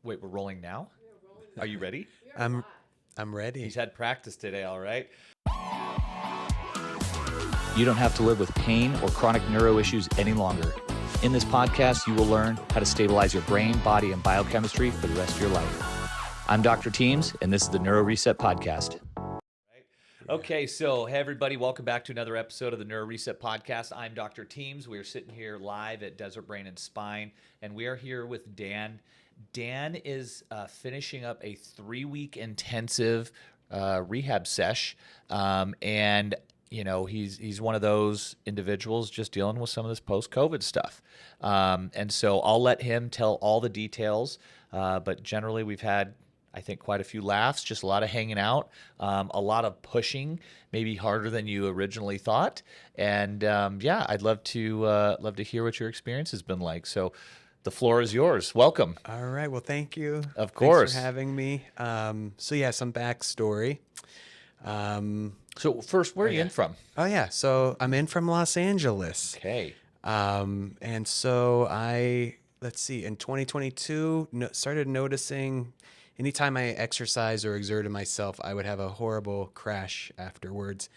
Wait, we're rolling now? Are you ready? I'm ready. He's had practice today, all right? You don't have to live with pain or chronic neuro issues any longer. In this podcast, you will learn how to stabilize your brain, body, and biochemistry for the rest of your life. I'm Dr. Teams, and this is the NeuroReset Podcast. Okay, so hey everybody, welcome back to another episode of the NeuroReset Podcast. I'm Dr. Teams. We are sitting here live at Desert Brain and Spine, and we are here with Dan. Dan is finishing up a 3-week intensive rehab sesh, and you know he's one of those individuals just dealing with some of this post-COVID stuff, and so I'll let him tell all the details. But generally, we've had, I think, quite a few laughs, just a lot of hanging out, a lot of pushing, maybe harder than you originally thought. And yeah, I'd love to hear what your experience has been like. So the floor is yours. Welcome. All right. Well, thank you. Of course. Thanks for having me. So yeah, some backstory. So first, where are you in from? Oh yeah. So I'm in from Los Angeles. Okay. And so let's see, in 2022, started noticing anytime I exercised or exerted myself, I would have a horrible crash afterwards.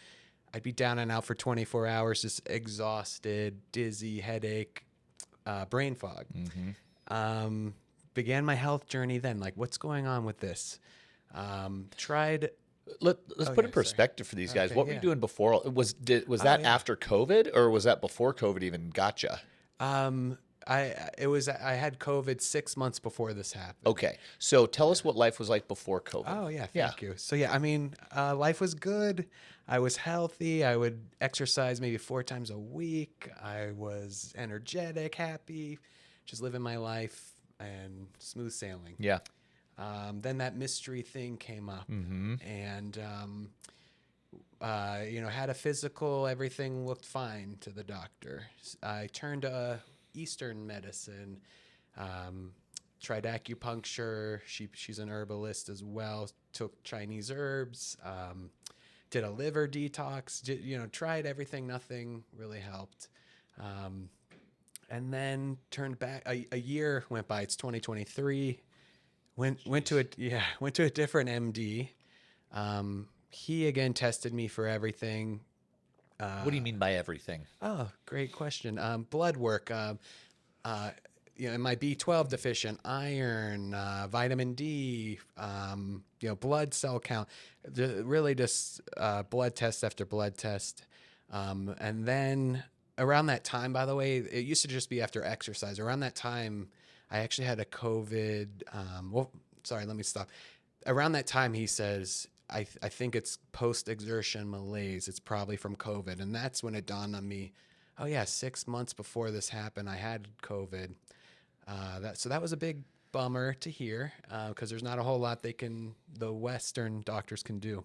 I'd be down and out for 24 hours, just exhausted, dizzy, headache, brain fog. Mm-hmm. Began my health journey then, like, what's going on with this? Tried... Let's put in perspective for these guys. What were you doing before? Was that after COVID, or was that before COVID even got you? I had COVID 6 months before this happened. Okay. So tell us what life was like before COVID. Oh yeah, thank you. So yeah, I mean, life was good. I was healthy. I would exercise maybe 4 times a week. I was energetic, happy, just living my life and smooth sailing. Yeah. Then that mystery thing came up, and had a physical. Everything looked fine to the doctor. I turned to Eastern medicine, tried acupuncture. She's an herbalist as well. Took Chinese herbs, did a liver detox. Tried everything. Nothing really helped. And then turned back. A year went by. It's 2023. Went to a different MD. He again tested me for everything. What do you mean by everything? Oh, great question. Blood work. Am I B12 deficient? Iron, vitamin D. Blood cell count. Really just blood test after blood test. And then around that time, by the way, it used to just be after exercise. Around that time, I actually had a COVID. Let me stop. Around that time, he says, I think it's post-exertion malaise. It's probably from COVID. And that's when it dawned on me, oh yeah, 6 months before this happened, I had COVID. So that was a big bummer to hear, because there's not a whole lot the Western doctors can do.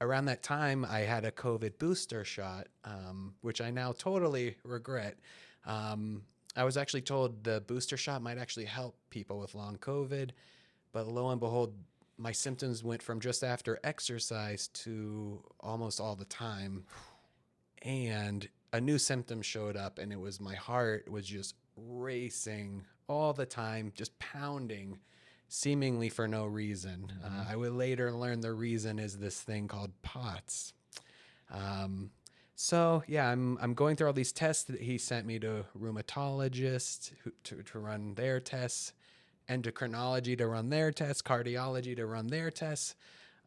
Around that time, I had a COVID booster shot, which I now totally regret. I was actually told the booster shot might actually help people with long COVID, but lo and behold, my symptoms went from just after exercise to almost all the time. And a new symptom showed up, and it was my heart was just racing all the time, just pounding, seemingly for no reason. I would later learn the reason is this thing called POTS. So yeah, I'm going through all these tests that he sent me to rheumatologists to run their tests, endocrinology to run their tests, cardiology to run their tests,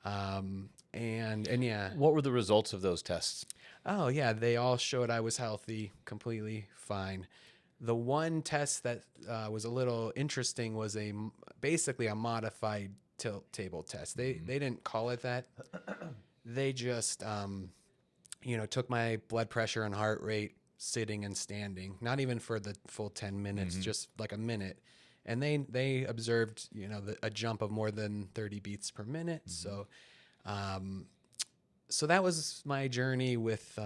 and yeah. What were the results of those tests? Oh yeah, they all showed I was healthy, completely fine. The one test that was a little interesting was basically a modified tilt table test. They didn't call it that. They just took my blood pressure and heart rate sitting and standing, not even for the full 10 minutes, just like a minute. And they observed, a jump of more than 30 beats per minute. So that was my journey with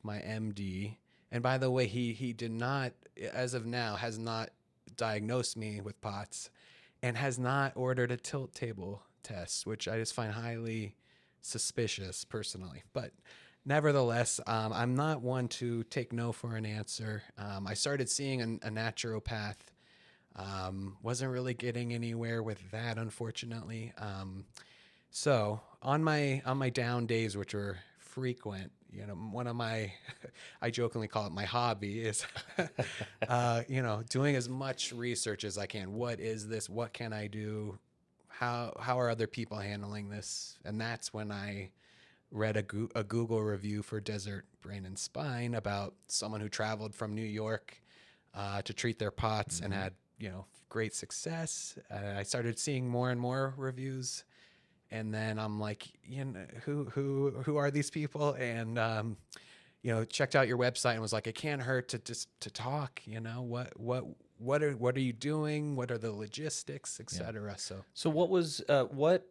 my MD. And by the way, he did not, as of now, has not diagnosed me with POTS and has not ordered a tilt table test, which I just find highly suspicious personally. But nevertheless, I'm not one to take no for an answer. I started seeing a naturopath Wasn't really getting anywhere with that, unfortunately. So on my down days, which were frequent, one of my, I jokingly call it my hobby, is, doing as much research as I can. What is this? What can I do? How are other people handling this? And that's when I read a Google review for Desert Brain and Spine about someone who traveled from New York to treat their POTS and had, great success. I started seeing more and more reviews, and then I'm like, who are these people? And checked out your website and was like, it can't hurt to talk. What are you doing? What are the logistics, et cetera? So what was what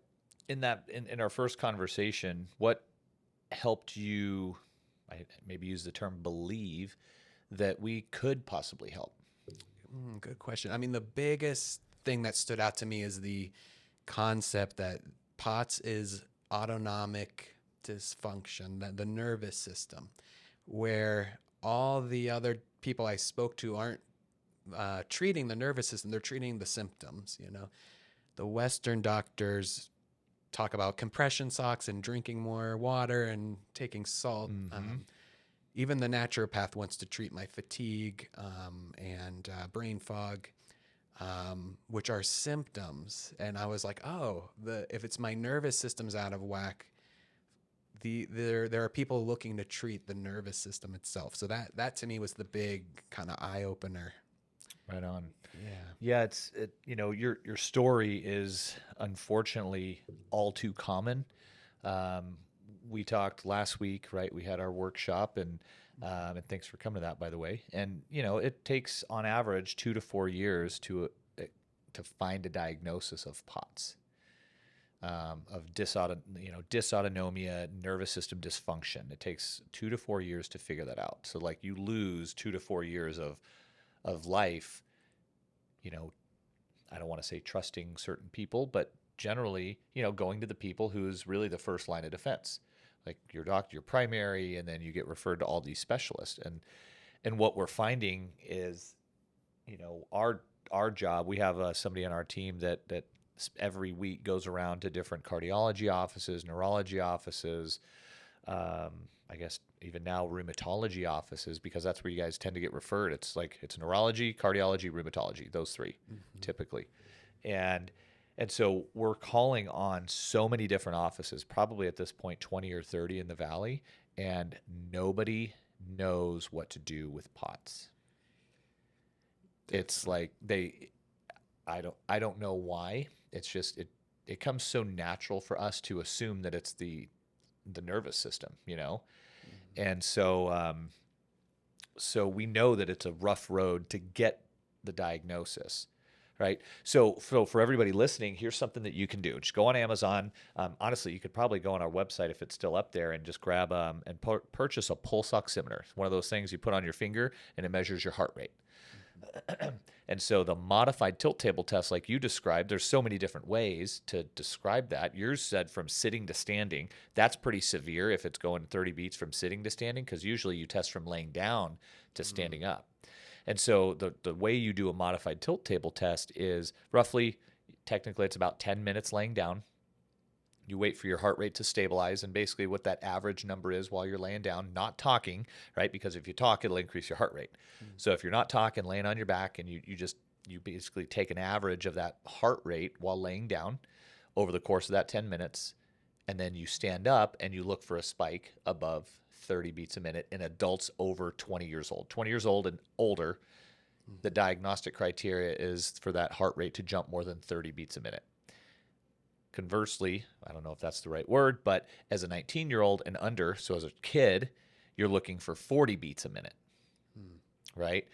in our first conversation? What helped you? I maybe use the term believe that we could possibly help. Good question. I mean, the biggest thing that stood out to me is the concept that POTS is autonomic dysfunction, the nervous system, where all the other people I spoke to aren't treating the nervous system, they're treating the symptoms. The Western doctors talk about compression socks and drinking more water and taking salt. Even the naturopath wants to treat my fatigue and brain fog, which are symptoms. And I was like, if it's my nervous system's out of whack, there are people looking to treat the nervous system itself. So that to me was the big kind of eye opener. Right on. Yeah. Your story is unfortunately all too common. We talked last week, right? We had our workshop, and thanks for coming to that, by the way. And it takes on average 2 to 4 years to find a diagnosis of POTS, of dysautonomia, nervous system dysfunction. It takes 2 to 4 years to figure that out. So like you lose 2 to 4 years of life. I don't want to say trusting certain people, but generally, going to the people who's really the first line of defense, like your doctor, your primary, and then you get referred to all these specialists. And what we're finding is, our job, we have somebody on our team that every week goes around to different cardiology offices, neurology offices, I guess even now rheumatology offices, because that's where you guys tend to get referred. It's neurology, cardiology, rheumatology, those three typically. And so we're calling on so many different offices, probably at this point 20 or 30 in the Valley, and nobody knows what to do with POTS. It's like I don't know why. It's just it comes so natural for us to assume that it's the nervous system, And so so we know that it's a rough road to get the diagnosis. Right. So for everybody listening, here's something that you can do. Just go on Amazon. Honestly, you could probably go on our website if it's still up there and just grab and purchase a pulse oximeter. It's one of those things you put on your finger and it measures your heart rate. And so the modified tilt table test, like you described, there's so many different ways to describe that. Yours said from sitting to standing. That's pretty severe if it's going 30 beats from sitting to standing, because usually you test from laying down to standing up. And so the way you do a modified tilt table test is roughly, technically it's about 10 minutes laying down. You wait for your heart rate to stabilize, and basically what that average number is while you're laying down, not talking, right? Because if you talk, it'll increase your heart rate. So if you're not talking, laying on your back, and you basically take an average of that heart rate while laying down over the course of that 10 minutes, and then you stand up and you look for a spike above 30 beats a minute in adults over 20 years old. 20 years old and older, the diagnostic criteria is for that heart rate to jump more than 30 beats a minute. Conversely, I don't know if that's the right word, but as a 19-year-old and under, so as a kid, you're looking for 40 beats a minute, right?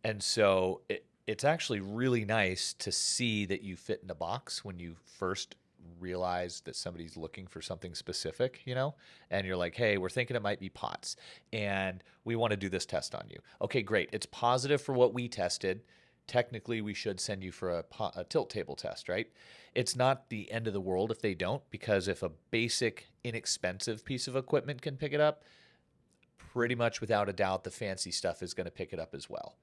And so it's actually really nice to see that you fit in a box when you first realize that somebody's looking for something specific, and you're like, hey, we're thinking it might be POTS, and we want to do this test on you. Okay, great. It's positive for what we tested. Technically, we should send you for a tilt table test, right? It's not the end of the world if they don't, because if a basic, inexpensive piece of equipment can pick it up, pretty much without a doubt, the fancy stuff is going to pick it up as well.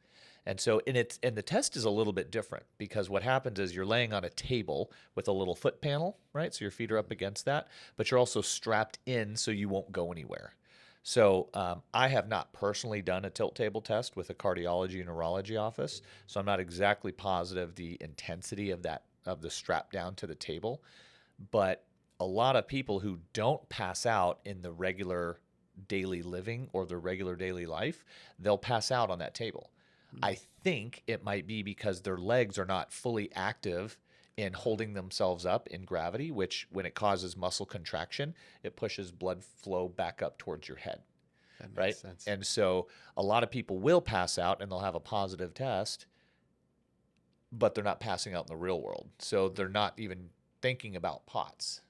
And the test is a little bit different because what happens is you're laying on a table with a little foot panel, right? So your feet are up against that, but you're also strapped in so you won't go anywhere. So I have not personally done a tilt table test with a cardiology and neurology office, so I'm not exactly positive the intensity of the strap down to the table. But a lot of people who don't pass out in the regular daily living or the regular daily life, they'll pass out on that table. I think it might be because their legs are not fully active in holding themselves up in gravity, which when it causes muscle contraction, it pushes blood flow back up towards your head. That makes right? sense. And so a lot of people will pass out and they'll have a positive test, but they're not passing out in the real world. So they're not even thinking about POTS,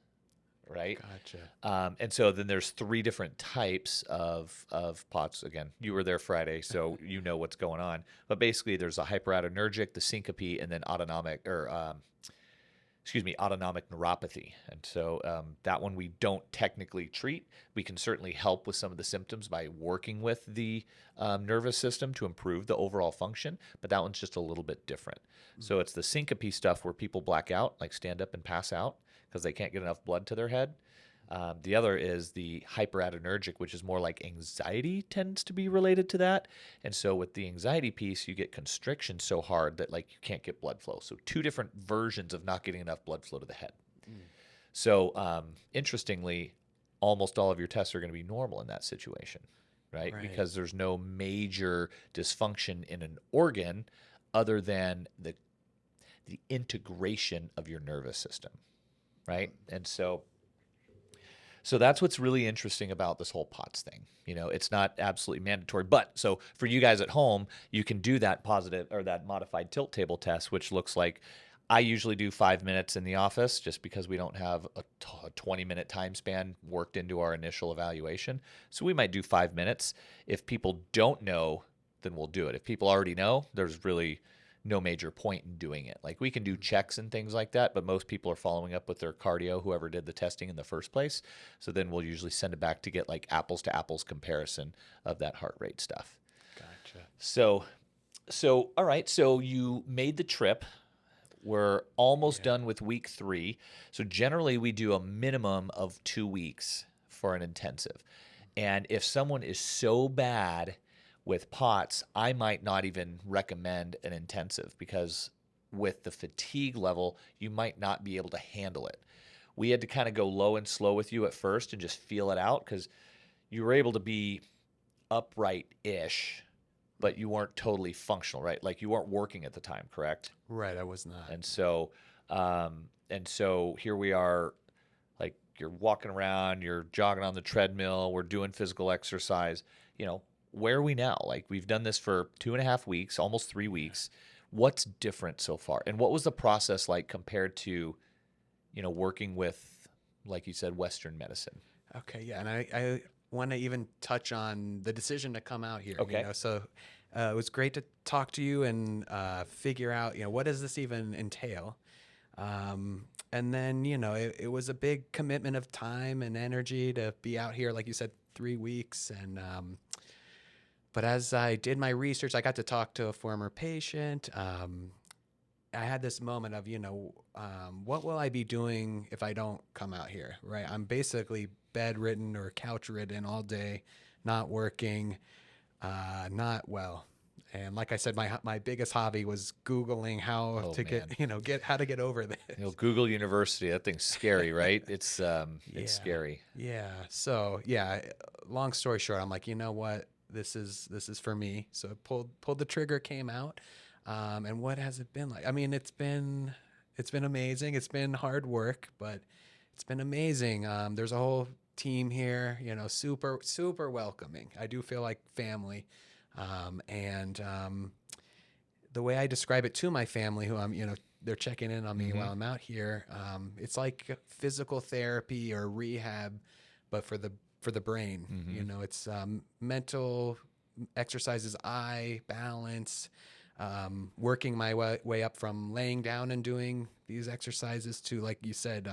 right? Gotcha. And so then there's 3 different types of POTS. Again, you were there Friday, so you know what's going on. But basically, there's a hyperadrenergic, the syncope, and then autonomic neuropathy. And so that one we don't technically treat. We can certainly help with some of the symptoms by working with the nervous system to improve the overall function, but that one's just a little bit different. So it's the syncope stuff where people black out, like stand up and pass out because they can't get enough blood to their head. The other is the hyperadrenergic, which is more like anxiety tends to be related to that. And so with the anxiety piece, you get constriction so hard that like you can't get blood flow. So 2 different versions of not getting enough blood flow to the head. So interestingly, almost all of your tests are going to be normal in that situation, right? Because there's no major dysfunction in an organ other than the integration of your nervous system, right? And so that's what's really interesting about this whole POTS thing. You know, it's not absolutely mandatory, but so for you guys at home, you can do that positive or that modified tilt table test, which looks like I usually do 5 minutes in the office just because we don't have a 20-minute time span worked into our initial evaluation. So we might do 5 minutes. If people don't know, then we'll do it. If people already know, there's really no major point in doing it. Like we can do checks and things like that, but most people are following up with their cardio, whoever did the testing in the first place. So then we'll usually send it back to get like apples to apples comparison of that heart rate stuff. Gotcha. So all right. So you made the trip. We're almost done with week 3. So generally we do a minimum of 2 weeks for an intensive. And if someone is so bad with POTS, I might not even recommend an intensive because with the fatigue level, you might not be able to handle it. We had to kind of go low and slow with you at first and just feel it out because you were able to be upright-ish, but you weren't totally functional, right? Like you weren't working at the time, correct? Right, I was not. And so here we are, like you're walking around, you're jogging on the treadmill, we're doing physical exercise, you know. Where are we now? Like we've done this for 2.5 weeks, almost 3 weeks. What's different so far? And what was the process like compared to, you know, working with, like you said, Western medicine? Okay, yeah, and I want to even touch on the decision to come out here. Okay. You know, so it was great to talk to you and figure out, you know, what does this even entail? And then, you know, it was a big commitment of time and energy to be out here, like you said, 3 weeks. And but as I did my research, I got to talk to a former patient. I had this moment of, you know, what will I be doing if I don't come out here, right? I'm basically bedridden or couch-ridden all day, not working, not well. And like I said, my biggest hobby was Googling how to get over this. You know, Google University, that thing's scary, right? It's scary. Yeah. So yeah, long story short, I'm like, you know what? This is for me. So I pulled the trigger, came out. And what has it been like? I mean, it's been amazing. It's been hard work, but it's been amazing. There's a whole team here, you know, super, super welcoming. I do feel like family. And the way I describe it to my family, who they're checking in on me while I'm out here. It's like physical therapy or rehab, but for the brain. You know, it's mental exercises, eye balance, working my way up from laying down and doing these exercises to, like you said,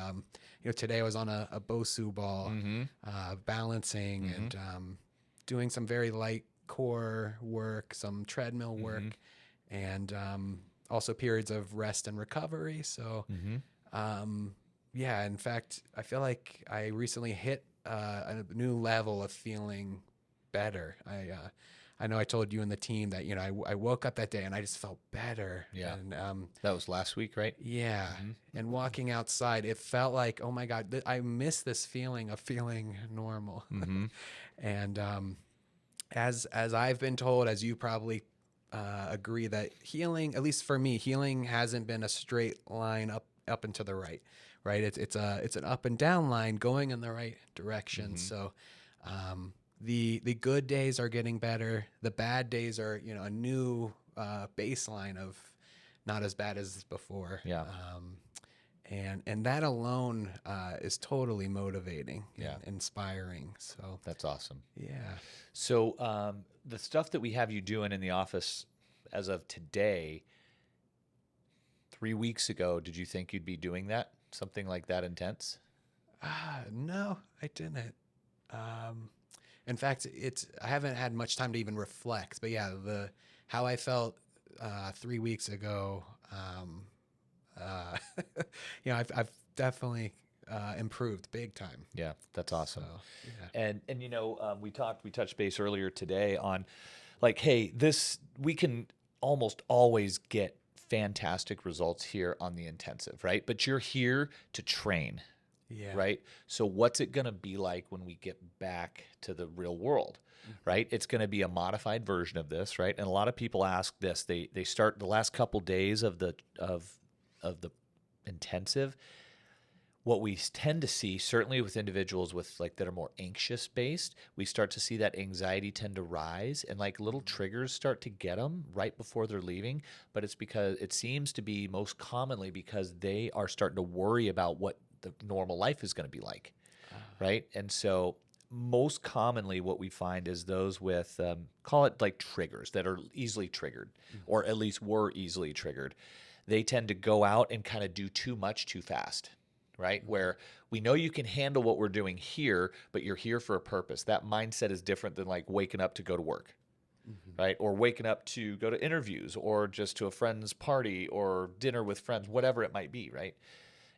today I was on a Bosu ball, balancing and doing some very light core work, some treadmill work. and also periods of rest and recovery. So, yeah, in fact, I feel like I recently hit a new level of feeling better. I know I told you and the team that, I woke up that day and I just felt better. Yeah. And That was last week, right? yeah. And walking outside, it felt like, oh my God, I miss this feeling of feeling normal. And as I've been told, as you probably agree, that healing, at least for me, healing hasn't been a straight line up and to the right. Right. It's an up and down line going in the right direction. So the good days are getting better. The bad days are, a new baseline of not as bad as Yeah. And that alone is totally motivating Yeah. and inspiring. So That's awesome. yeah. So the stuff that we have you doing in the office as of today, 3 weeks ago, did you think you'd be doing that? Something like that intense? No, I didn't. In fact, I haven't had much time to even reflect. But yeah, how I felt 3 weeks ago, I've definitely improved big time. Yeah, that's awesome. So, yeah. And we touched base earlier today on like, hey, we can almost always get fantastic results here on the intensive, right? But you're here to train. Yeah. Right. So what's it going to be like when we get back to the real world? Right. It's going to be a modified version of this. Right. And a lot of people ask this. They start the last couple days of the intensive. What we tend to see, certainly with individuals with like that are more anxious based, we start to see that anxiety tend to rise and like little triggers start to get them right before they're leaving. But it's because it seems to be most commonly because they are starting to worry about what the normal life is going to be like, right? And so most commonly what we find is those with, call it like triggers that are easily triggered, or at least were easily triggered. They tend to go out and kind of do too much too fast, right? Where we know you can handle what we're doing here, but you're here for a purpose. That mindset is different than like waking up to go to work, right? Or waking up to go to interviews or just to a friend's party or dinner with friends, whatever it might be, right?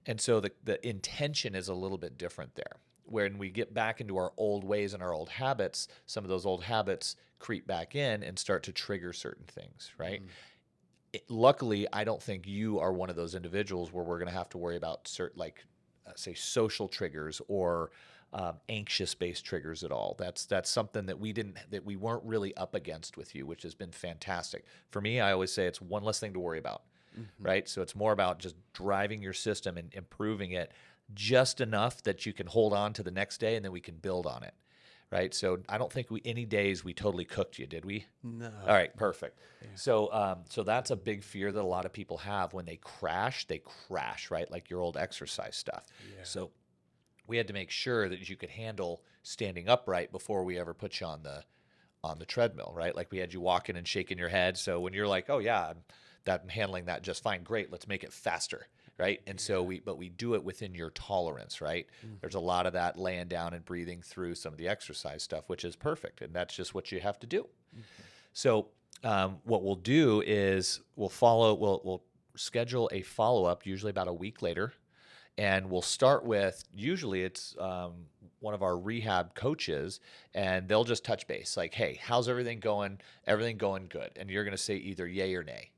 And so the intention is a little bit different there. When we get back into our old ways and our old habits, some of those old habits creep back in and start to trigger certain things, right? Luckily, I don't think you are one of those individuals where we're going to have to worry about certain, like, say, social triggers or anxious-based triggers at all. That's something that we weren't really up against with you, which has been fantastic. For me, I always say it's one less thing to worry about. Right? So it's more about just driving your system and improving it just enough that you can hold on to the next day and then we can build on it. Right? So I don't think any days we totally cooked you, did we? No. All right, perfect. Yeah. So that's a big fear that a lot of people have when they crash, right? Like your old exercise stuff. Yeah. So we had to make sure that you could handle standing upright before we ever put you on the treadmill, right? Like we had you walking and shaking your head. So when you're like, oh yeah, I'm handling that just fine. Great. Let's make it faster. Right. And so we do it within your tolerance. Right. There's a lot of that laying down and breathing through some of the exercise stuff, which is perfect. And that's just what you have to do. So what we'll do is we'll schedule a follow-up usually about a week later. And we'll start with, usually it's one of our rehab coaches, and they'll just touch base like, hey, how's everything going? Everything going good. And you're going to say either yay or nay.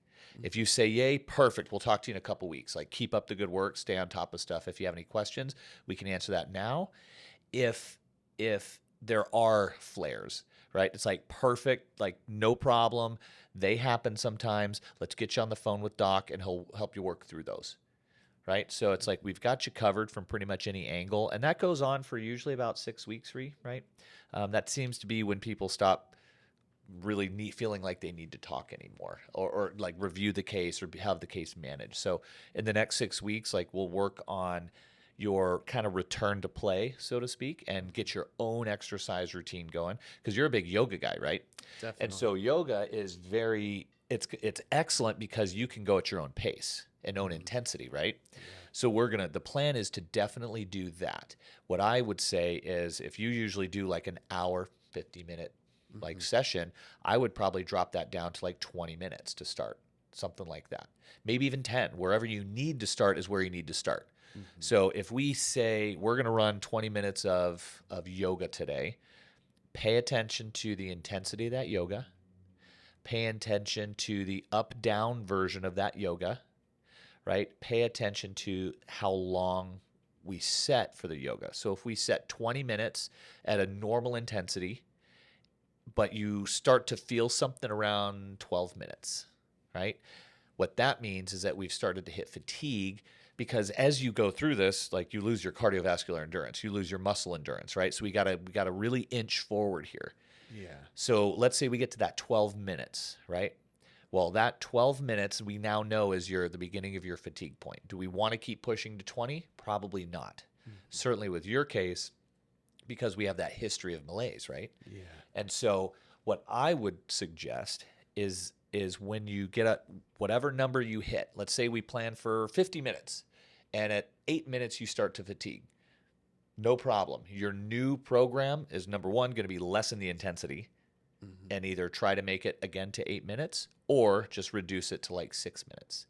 If you say yay, perfect. We'll talk to you in a couple weeks. Like, keep up the good work. Stay on top of stuff. If you have any questions, we can answer that now. If there are flares, right? It's like perfect, like no problem. They happen sometimes. Let's get you on the phone with Doc, and he'll help you work through those, right? So it's like we've got you covered from pretty much any angle, and that goes on for usually about 6 weeks, right? That seems to be when people stop really feeling like they need to talk anymore or like review the case or have the case managed. So in the next 6 weeks, like we'll work on your kind of return to play, so to speak, and get your own exercise routine going, because you're a big yoga guy, right? Definitely. And so yoga is it's excellent because you can go at your own pace and own intensity, right? Yeah. So the plan is to definitely do that. What I would say is if you usually do like an hour, 50-minute like session, I would probably drop that down to like 20 minutes to start. something like that. Maybe even 10. Wherever you need to start is where you need to start. So if we say we're going to run 20 minutes of yoga today, pay attention to the intensity of that yoga. Pay attention to the up-down version of that yoga, right? Pay attention to how long we set for the yoga. So if we set 20 minutes at a normal intensity, but you start to feel something around 12 minutes, right? What that means is that we've started to hit fatigue, because as you go through this, like, you lose your cardiovascular endurance, you lose your muscle endurance, right? So we gotta really inch forward here. Yeah. So let's say we get to that 12 minutes, right? Well, that 12 minutes we now know is the beginning of your fatigue point. Do we want to keep pushing to 20? Probably not. Certainly with your case, because we have that history of malaise, right? Yeah. And so what I would suggest is when you get at whatever number you hit, let's say we plan for 50 minutes, and at 8 minutes you start to fatigue. No problem. Your new program is, number one, going to be lessen the intensity and either try to make it again to 8 minutes or just reduce it to like 6 minutes,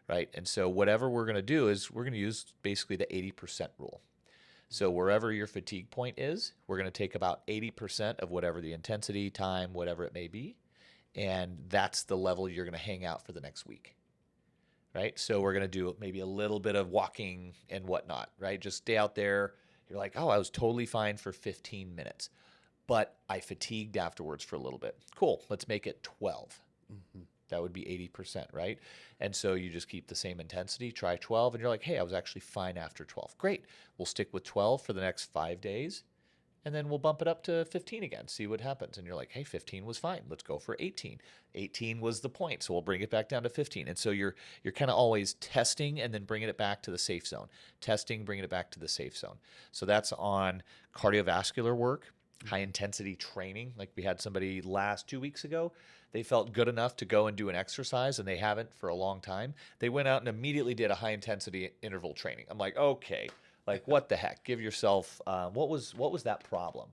right? And so whatever we're going to do is we're going to use basically the 80% rule. So wherever your fatigue point is, we're going to take about 80% of whatever the intensity, time, whatever it may be, and that's the level you're going to hang out for the next week, right? So we're going to do maybe a little bit of walking and whatnot, right? Just stay out there. You're like, oh, I was totally fine for 15 minutes, but I fatigued afterwards for a little bit. Cool, let's make it 12. That would be 80%, right? And so you just keep the same intensity, try 12, and you're like, hey, I was actually fine after 12. Great, we'll stick with 12 for the next 5 days, and then we'll bump it up to 15 again, see what happens. And you're like, hey, 15 was fine. Let's go for 18. 18 was the point, so we'll bring it back down to 15. And so you're kind of always testing and then bringing it back to the safe zone. Testing, bringing it back to the safe zone. So that's on cardiovascular work, high-intensity training. Like we had somebody 2 weeks ago. They felt good enough to go and do an exercise, and they haven't for a long time. They went out and immediately did a high-intensity interval training. I'm like, okay. Like, what the heck? Give yourself, what was that problem?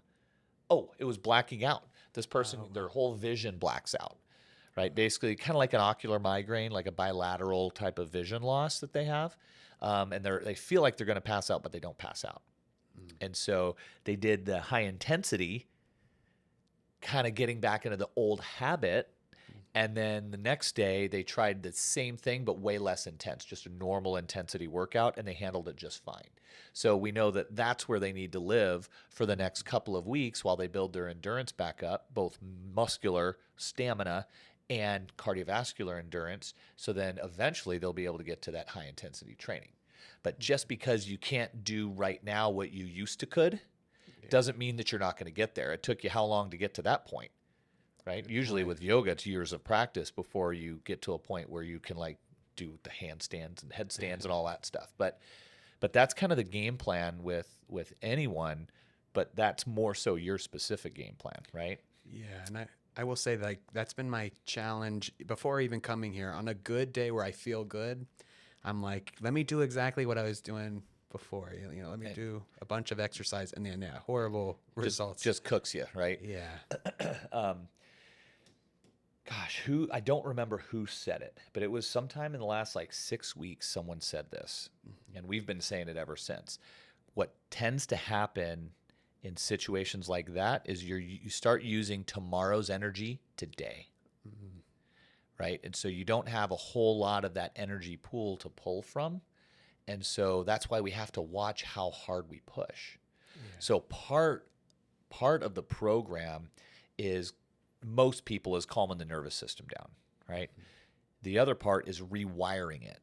Oh, it was blacking out. This person, their whole vision blacks out, right? Basically, kind of like an ocular migraine, like a bilateral type of vision loss that they have. And they feel like they're going to pass out, but they don't pass out. And so they did the high intensity, kind of getting back into the old habit. And then the next day they tried the same thing, but way less intense, just a normal intensity workout, and they handled it just fine. So we know that that's where they need to live for the next couple of weeks while they build their endurance back up, both muscular stamina and cardiovascular endurance. So then eventually they'll be able to get to that high intensity training. But just because you can't do right now what you used to could, doesn't mean that you're not going to get there. It took you how long to get to that point? Right? Usually with yoga, it's years of practice before you get to a point where you can like do the handstands and headstands and all that stuff. But that's kind of the game plan with anyone, but that's more so your specific game plan, right? Yeah, and I will say, like, that's been my challenge before even coming here. On a good day where I feel good, I'm like, let me do exactly what I was doing before. You know, let me do a bunch of exercise, and then horrible results. Just cooks you, right? Yeah. Gosh, I don't remember who said it, but it was sometime in the last like 6 weeks someone said this, and we've been saying it ever since. What tends to happen in situations like that is you start using tomorrow's energy today, right? And so you don't have a whole lot of that energy pool to pull from, and so that's why we have to watch how hard we push. Yeah. So part of the program is, most people, is calming the nervous system down, right? The other part is rewiring it.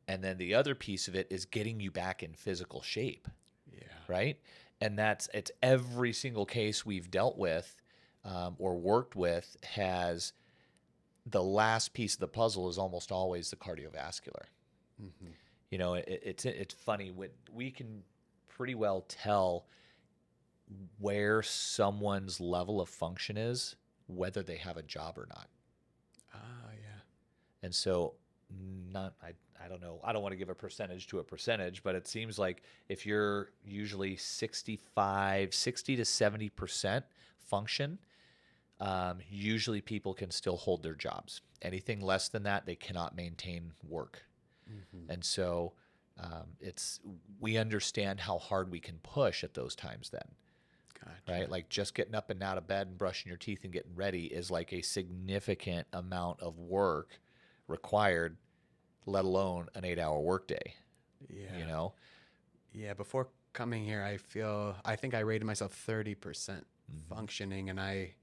And then the other piece of it is getting you back in physical shape, right? And it's every single case we've dealt with or worked with has the last piece of the puzzle is almost always the cardiovascular. You know, it's funny, we can pretty well tell where someone's level of function is, whether they have a job or not. Yeah. And so I don't know. I don't want to give a percentage to a percentage, but it seems like if you're usually 60 to 70% function, usually people can still hold their jobs. Anything less than that, they cannot maintain work. And so we understand how hard we can push at those times then. Gotcha. Right? Like just getting up and out of bed and brushing your teeth and getting ready is like a significant amount of work required, let alone an 8-hour workday. Yeah. You know? Yeah. Before coming here, I think I rated myself 30% functioning, and I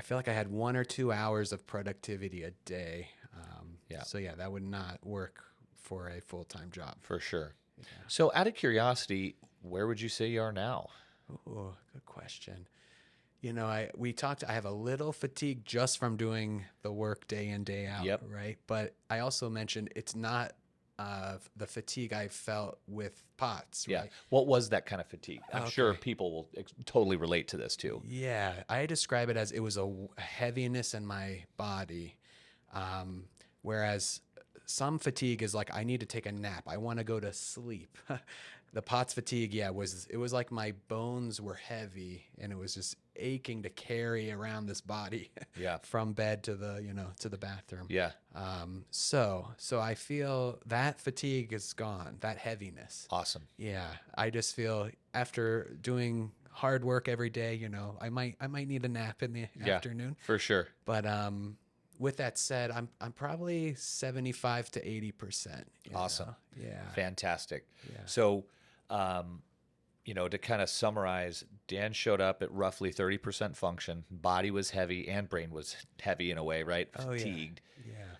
feel like I had 1 or 2 hours of productivity a day. So yeah, that would not work for a full-time job. For sure. Yeah. So out of curiosity, where would you say you are now? Oh, good question. You know, I have a little fatigue just from doing the work day in, day out, Yep. right? But I also mentioned it's not the fatigue I felt with POTS, Yeah. right? What was that kind of fatigue? I'm sure Okay. people will totally relate to this too. Yeah, I describe it as it was a heaviness in my body, whereas some fatigue is like I need to take a nap. I want to go to sleep. The POTS fatigue, it was like my bones were heavy and it was just aching to carry around this body Yeah. from bed to the bathroom. Yeah. So I feel that fatigue is gone, that heaviness. Awesome. Yeah, I just feel after doing hard work every day, I might need a nap in the afternoon. For sure. But with that said, I'm probably 75 to 80%. Awesome. Yeah. Fantastic. Yeah. So, to kind of summarize, Dan showed up at roughly 30% function. Body was heavy and brain was heavy in a way, right? Oh, yeah. Fatigued. Yeah.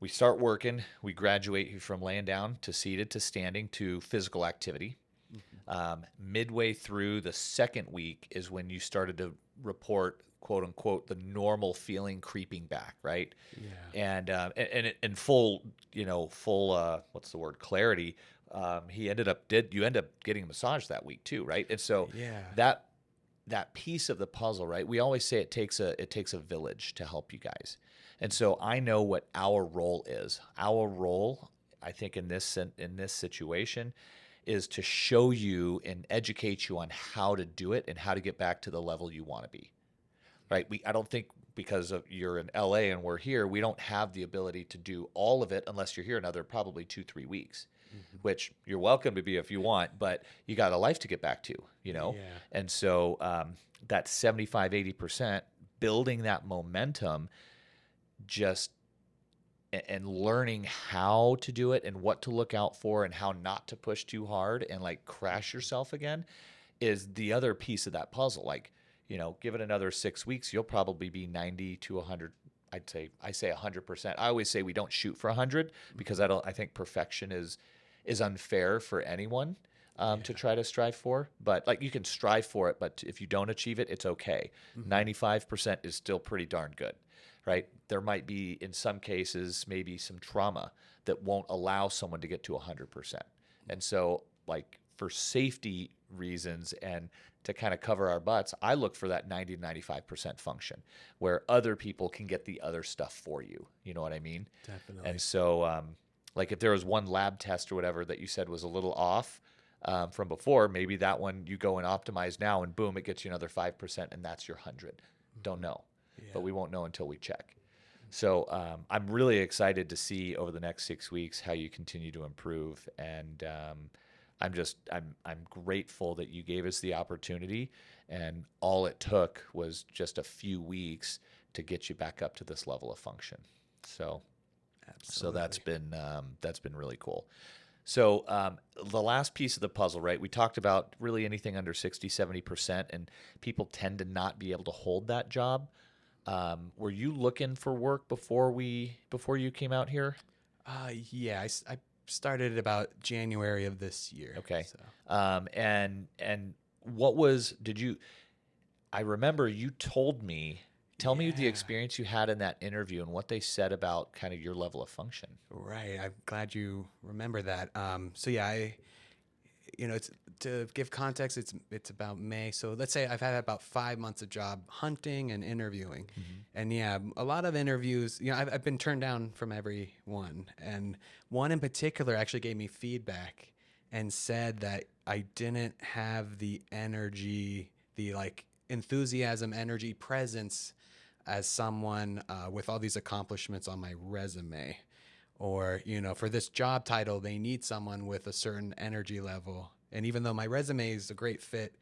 We start working. We graduate from laying down to seated to standing to physical activity. Midway through the second week is when you started to report, quote unquote, the normal feeling creeping back, right? Yeah. And in full what's the word, clarity. You end up getting a massage that week too, right? And so Yeah. that piece of the puzzle, right? We always say it takes a village to help you guys. And so I know what our role is. Our role, I think, in this situation is to show you and educate you on how to do it and how to get back to the level you want to be. Right? I don't think because you're in LA and we're here, we don't have the ability to do all of it unless you're here another probably 2-3 weeks, which you're welcome to be if you want, but you got a life to get back to, Yeah. And so that 75, 80%, building that momentum and learning how to do it and what to look out for and how not to push too hard and like crash yourself again is the other piece of that puzzle. Like, give it another 6 weeks, you'll probably be 90 to 100. I say 100%. I always say we don't shoot for 100 because I think perfection is unfair for anyone to try to strive for. But like you can strive for it, but if you don't achieve it, it's okay. 95% is still pretty darn good, right? There might be, in some cases, maybe some trauma that won't allow someone to get to 100%. And so, like, for safety reasons and to kind of cover our butts, I look for that 90 to 95% function where other people can get the other stuff for you. You know what I mean? Definitely. And so, like if there was one lab test or whatever that you said was a little off from before, maybe that one you go and optimize now and boom, it gets you another 5% and that's your 100. Don't know, but we won't know until we check. So I'm really excited to see over the next 6 weeks how you continue to improve. And I'm grateful that you gave us the opportunity, and all it took was just a few weeks to get you back up to this level of function. So that's been really cool. So the last piece of the puzzle, right? We talked about really anything under 60, 70%, and people tend to not be able to hold that job. Were you looking for work before you came out here? Yeah, I started about January of this year. Okay. So. And I remember you told me, tell me the experience you had in that interview and what they said about kind of your level of function. Right. I'm glad you remember that. It's to give context, it's about May. So let's say I've had about 5 months of job hunting and interviewing. And a lot of interviews, I've been turned down from every one. And one in particular actually gave me feedback and said that I didn't have the energy, the like enthusiasm, energy, presence as someone with all these accomplishments on my resume, or, for this job title, they need someone with a certain energy level. And even though my resume is a great fit,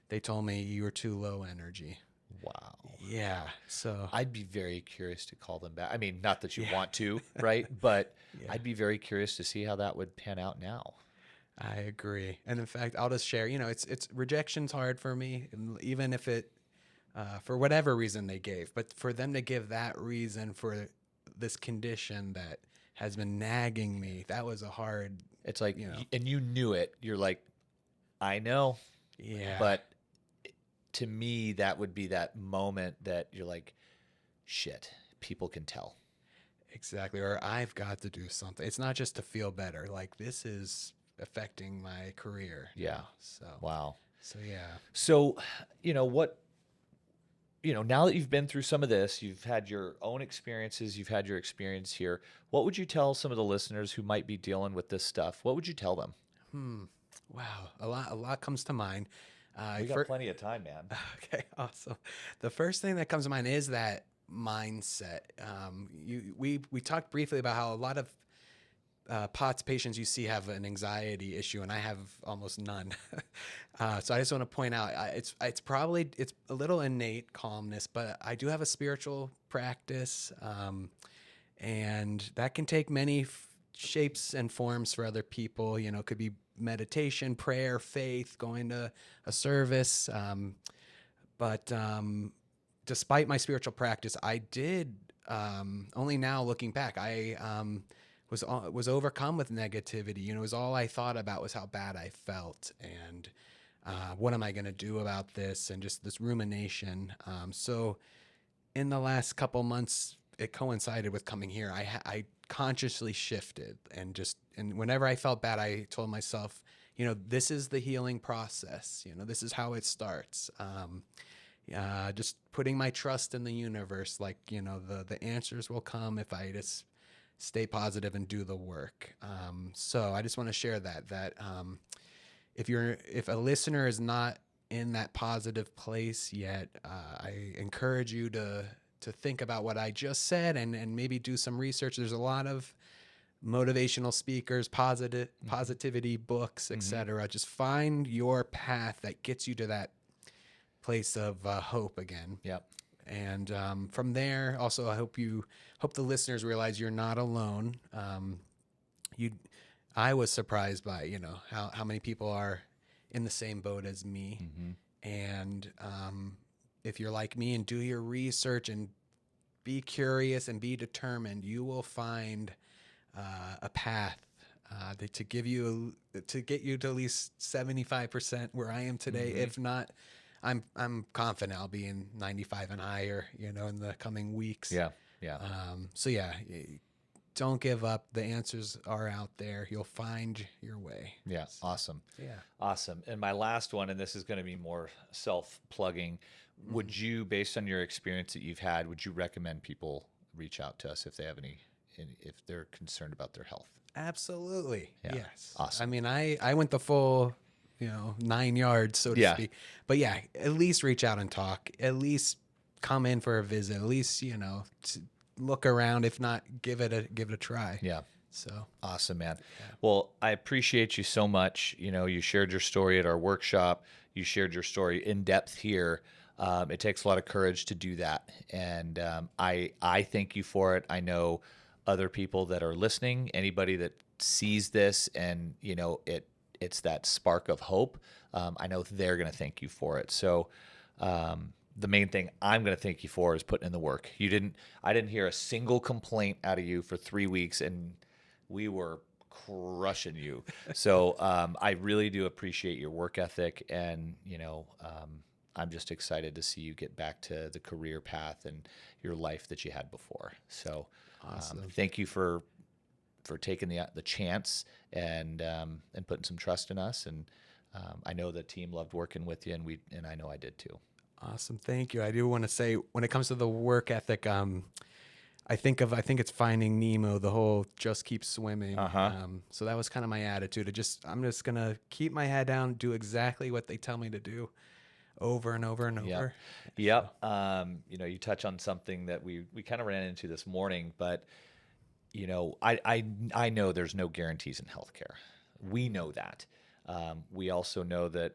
they told me you were too low energy. Wow. Yeah. So I'd be very curious to call them back. I mean, not that you want to, right? But I'd be very curious to see how that would pan out now. I agree. And in fact, I'll just share, it's rejection's hard for me, and even if it, for whatever reason they gave, but for them to give that reason for this condition that has been nagging me, that was a hard, It's like, and you knew it. You're like, I know. yeah. But to me, that would be that moment that you're like, shit, people can tell. Exactly. Or I've got to do something. It's not just to feel better. Like, this is affecting my career. Yeah. So, Wow. so yeah. So, now that you've been through some of this, you've had your own experiences, you've had your experience here. What would you tell some of the listeners who might be dealing with this stuff? What would you tell them? Wow. A lot comes to mind. We got plenty of time, man. Okay, awesome. The first thing that comes to mind is that mindset. We talked briefly about how a lot of POTS patients you see have an anxiety issue, and I have almost none. So I just want to point out, it's a little innate calmness, but I do have a spiritual practice, and that can take many shapes and forms for other people. It could be meditation, prayer, faith, going to a service. But despite my spiritual practice, I did, only now looking back, I was overcome with negativity. It was all I thought about was how bad I felt, and what am I going to do about this, and just this rumination. So in the last couple months, it coincided with coming here. I consciously shifted, and whenever I felt bad, I told myself, this is the healing process. This is how it starts. Just putting my trust in the universe, like, the answers will come if I just stay positive and do the work. So I just want to share that if a listener is not in that positive place yet, I encourage you to think about what I just said, and maybe do some research. There's a lot of motivational speakers, positivity books, etc. Just find your path that gets you to that place of hope again. Yep. And from there, also, I hope the listeners realize you're not alone. I was surprised by how many people are in the same boat as me. And if you're like me and do your research and be curious and be determined, you will find a path to get you to at least 75% where I am today. If not, I'm confident I'll be in 95 and higher, in the coming weeks. Yeah. Yeah. So yeah, don't give up. The answers are out there. You'll find your way. Yeah. Awesome. Yeah. Awesome. And my last one, and this is going to be more self-plugging. Would you, based on your experience that you've had, would you recommend people reach out to us if they have if they're concerned about their health? Absolutely. Yeah. Yes. Awesome. I mean, I went the full, 9 yards, so to speak. But yeah, at least reach out and talk. At least come in for a visit. At least, look around. If not, give it a try. Yeah. So awesome, man. Yeah. Well, I appreciate you so much. You shared your story at our workshop. You shared your story in depth here. It takes a lot of courage to do that. And I thank you for it. I know other people that are listening, anybody that sees this and, it's that spark of hope. I know they're going to thank you for it. So the main thing I'm going to thank you for is putting in the work. I didn't hear a single complaint out of you for 3 weeks, and we were crushing you. So I really do appreciate your work ethic, and I'm just excited to see you get back to the career path and your life that you had before. So awesome. Thank you for taking the chance and putting some trust in us. And I know the team loved working with you, and I know I did too. Awesome. Thank you. I do want to say, when it comes to the work ethic, I think it's Finding Nemo, the whole just keep swimming. So that was kind of my attitude. I'm just going to keep my head down, do exactly what they tell me to do. over and over and Yep. over. Yep. You touch on something that we kind of ran into this morning, but I know there's no guarantees in healthcare. We know that. We also know that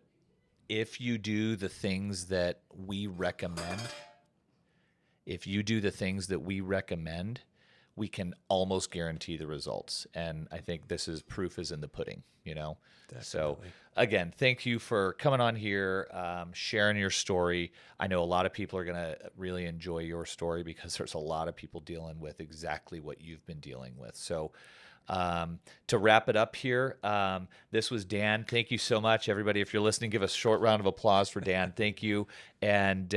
if you do the things that we recommend, we can almost guarantee the results. And I think proof is in the pudding, So Definitely. again, thank you for coming on here, sharing your story. I know a lot of people are going to really enjoy your story because there's a lot of people dealing with exactly what you've been dealing with. So to wrap it up here, this was Dan. Thank you so much, everybody. If you're listening, give a short round of applause for Dan. Thank you. And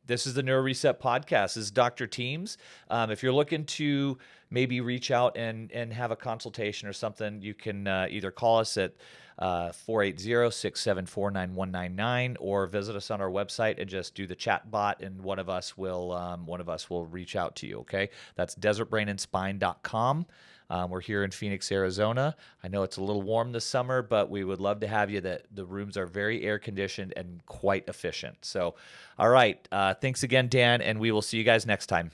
this is the NeuroReset Podcast. This is Dr. Teams. If you're looking to maybe reach out and have a consultation or something, you can either call us at 480-674-9199 or visit us on our website and just do the chat bot, and one of us will reach out to you. Okay, that's desertbrainandspine.com. We're here in Phoenix, Arizona. I know it's a little warm this summer, but we would love to have you. The rooms are very air conditioned and quite efficient. So, all right. Thanks again, Dan, and we will see you guys next time.